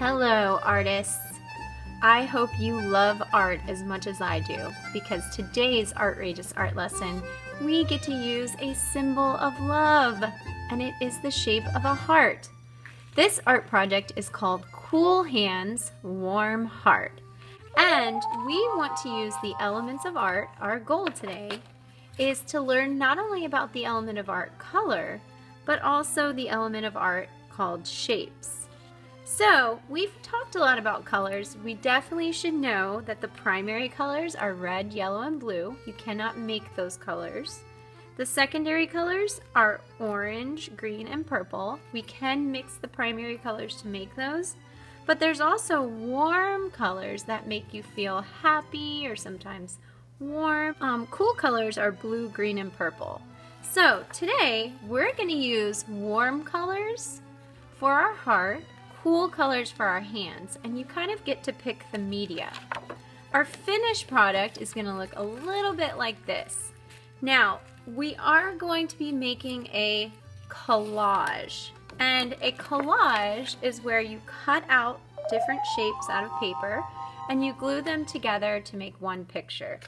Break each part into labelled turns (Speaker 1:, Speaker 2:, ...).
Speaker 1: Hello, artists. I hope you love art as much as I do, because today's Artrageous art lesson, we get to use a symbol of love, and it is the shape of a heart. This art project is called Cool Hands, Warm Heart, and we want to use the elements of art. Our goal today is to learn not only about the element of art, color, but also the element of art called shapes. So we've talked a lot about colors. We definitely should know that the primary colors are red, yellow, and blue. You cannot make those colors. The secondary colors are orange, green, and purple. We can mix the primary colors to make those, but there's also warm colors that make you feel happy or sometimes warm. Cool colors are blue, green, and purple. So today we're going to use warm colors for our heart, cool colors for our hands, and you kind of get to pick the media. Our finished product is going to look a little bit like this. Now, we are going to be making a collage, and a collage is where you cut out different shapes out of paper and you glue them together to make one picture.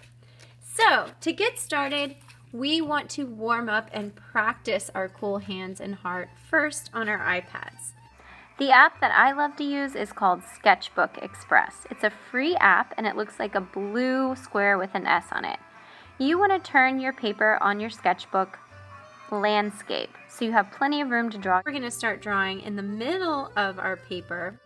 Speaker 1: So, to get started, we want to warm up and practice our cool hands and heart first on our iPads. The app that I love to use is called Sketchbook Express. It's a free app and it looks like a blue square with an S on it. You want to turn your paper on your sketchbook landscape so you have plenty of room to draw. We're going to start drawing in the middle of our paper.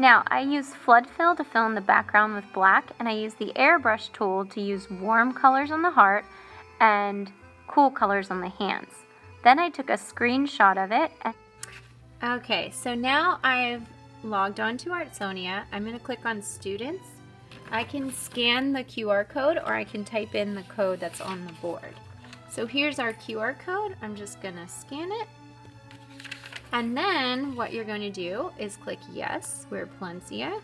Speaker 1: Now, I use flood fill to fill in the background with black, and I use the airbrush tool to use warm colors on the heart and cool colors on the hands. Then I took a screenshot of it. Okay, so now I've logged on to Artsonia. I'm going to click on Students. I can scan the QR code or I can type in the code that's on the board. So here's our QR code. I'm just going to scan it. And then what you're going to do is click Yes, we're Palencia.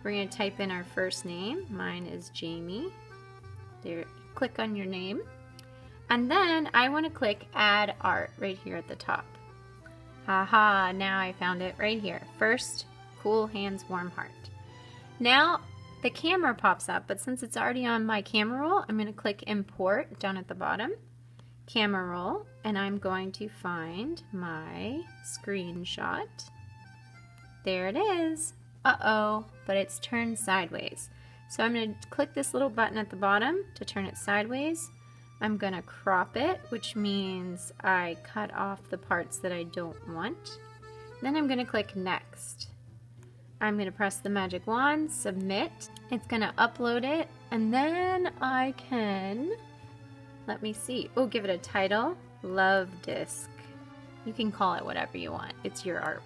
Speaker 1: We're going to type in our first name. Mine is Jamie. There, click on your name. And then I want to click Add Art right here at the top. Haha, now I found it right here. First, Cool Hands, Warm Heart. Now the camera pops up, but since it's already on my camera roll, I'm going to click Import down at the bottom. Camera roll, and I'm going to find my screenshot. There it is. Uh-oh, but it's turned sideways. So I'm going to click this little button at the bottom to turn it sideways. I'm going to crop it, which means I cut off the parts that I don't want. Then I'm going to click Next. I'm going to press the magic wand, Submit. It's going to upload it, and then I can... Let me see. Oh, give it a title. Love Disc. You can call it whatever you want. It's your artwork.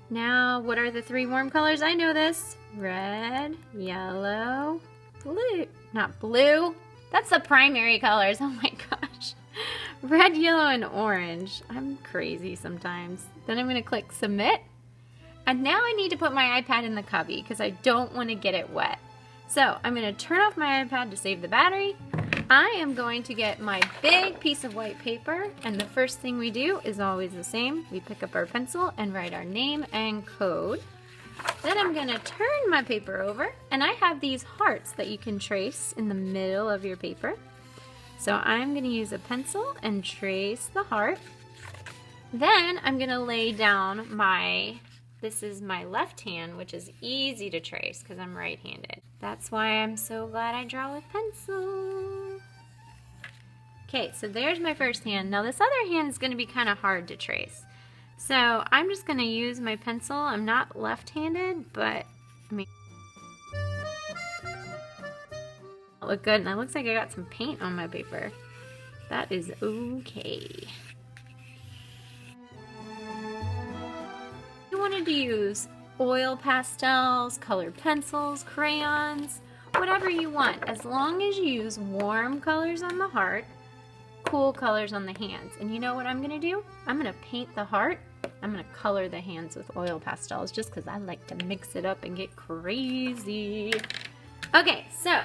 Speaker 1: Now, what are the three warm colors? I know this. Red, yellow, blue. Not blue. That's the primary colors. Oh my gosh. Red, yellow, and orange. I'm crazy sometimes. Then I'm going to click Submit. And now I need to put my iPad in the cubby because I don't want to get it wet. So I'm going to turn off my iPad to save the battery. I am going to get my big piece of white paper, and the first thing we do is always the same. We pick up our pencil and write our name and code. Then I'm going to turn my paper over, and I have these hearts that you can trace in the middle of your paper. So I'm going to use a pencil and trace the heart. Then I'm going to lay down this is my left hand, which is easy to trace because I'm right-handed. That's why I'm so glad I draw with pencil. Okay, so there's my first hand. Now this other hand is going to be kind of hard to trace. So I'm just going to use my pencil. I'm not left-handed, but I mean, it look good, and it looks like I got some paint on my paper. That is okay. You wanted to use oil pastels, colored pencils, crayons, whatever you want, as long as you use warm colors on the heart, cool colors on the hands. And you know what I'm going to do? I'm going to paint the heart. I'm going to color the hands with oil pastels just because I like to mix it up and get crazy. Okay, so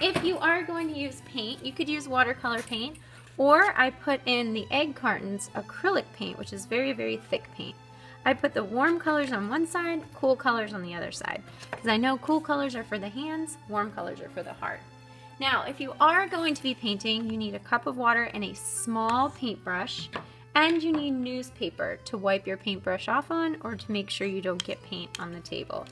Speaker 1: if you are going to use paint, you could use watercolor paint, or I put in the egg cartons acrylic paint, which is very, very thick paint. I put the warm colors on one side, cool colors on the other side, because I know cool colors are for the hands, warm colors are for the heart. Now, if you are going to be painting, you need a cup of water and a small paintbrush, and you need newspaper to wipe your paintbrush off on, or to make sure you don't get paint on the table.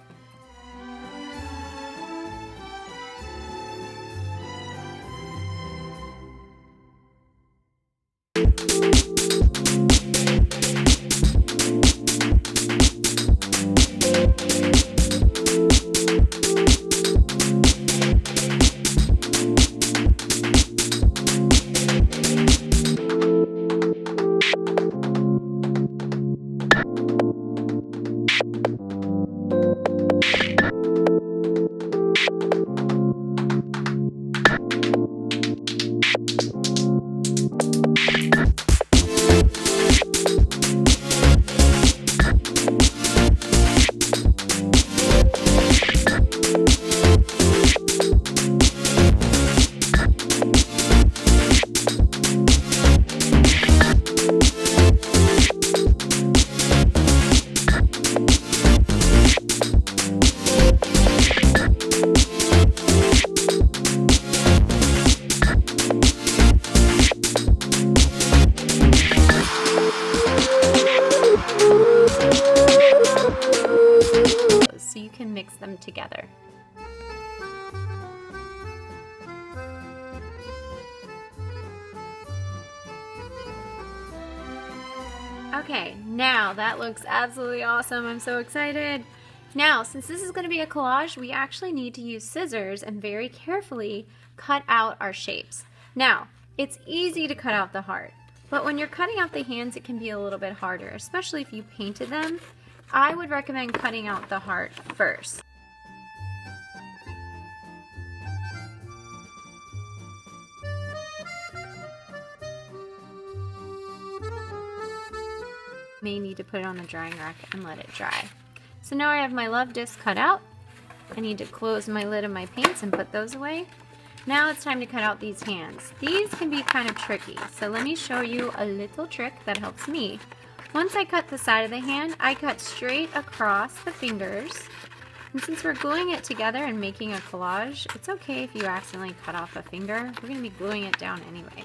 Speaker 1: So you can mix them together. Okay, now that looks absolutely awesome. I'm so excited. Now, since this is going to be a collage, we actually need to use scissors and very carefully cut out our shapes. Now, it's easy to cut out the heart, but when you're cutting out the hands, it can be a little bit harder, especially if you painted them. I would recommend cutting out the heart first. May need to put it on the drying rack and let it dry. So now I have my love disc cut out. I need to close my lid of my paints and put those away. Now it's time to cut out these hands. These can be kind of tricky, so let me show you a little trick that helps me. Once I cut the side of the hand, I cut straight across the fingers. And since we're gluing it together and making a collage, it's okay if you accidentally cut off a finger. We're going to be gluing it down anyway.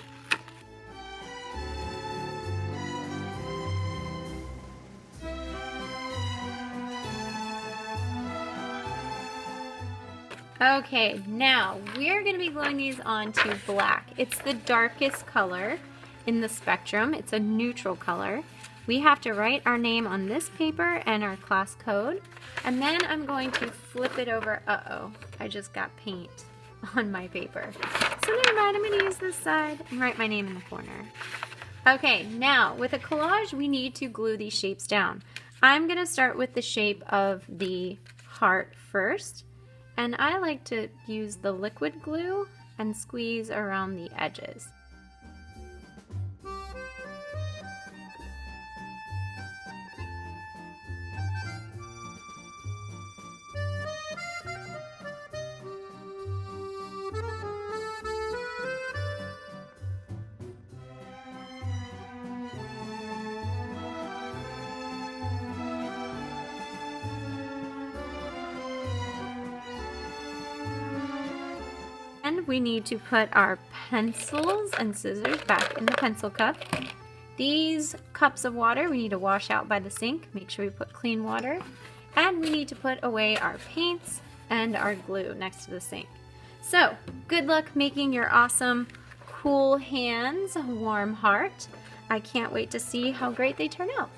Speaker 1: Okay, now we're going to be gluing these onto black. It's the darkest color in the spectrum. It's a neutral color. We have to write our name on this paper and our class code, and then I'm going to flip it over. Uh-oh, I just got paint on my paper. So never mind, I'm going to use this side and write my name in the corner. Okay, now with a collage, we need to glue these shapes down. I'm going to start with the shape of the heart first, and I like to use the liquid glue and squeeze around the edges. And we need to put our pencils and scissors back in the pencil cup. These cups of water we need to wash out by the sink. Make sure we put clean water. And we need to put away our paints and our glue next to the sink. So, good luck making your awesome, cool hands, warm heart. I can't wait to see how great they turn out.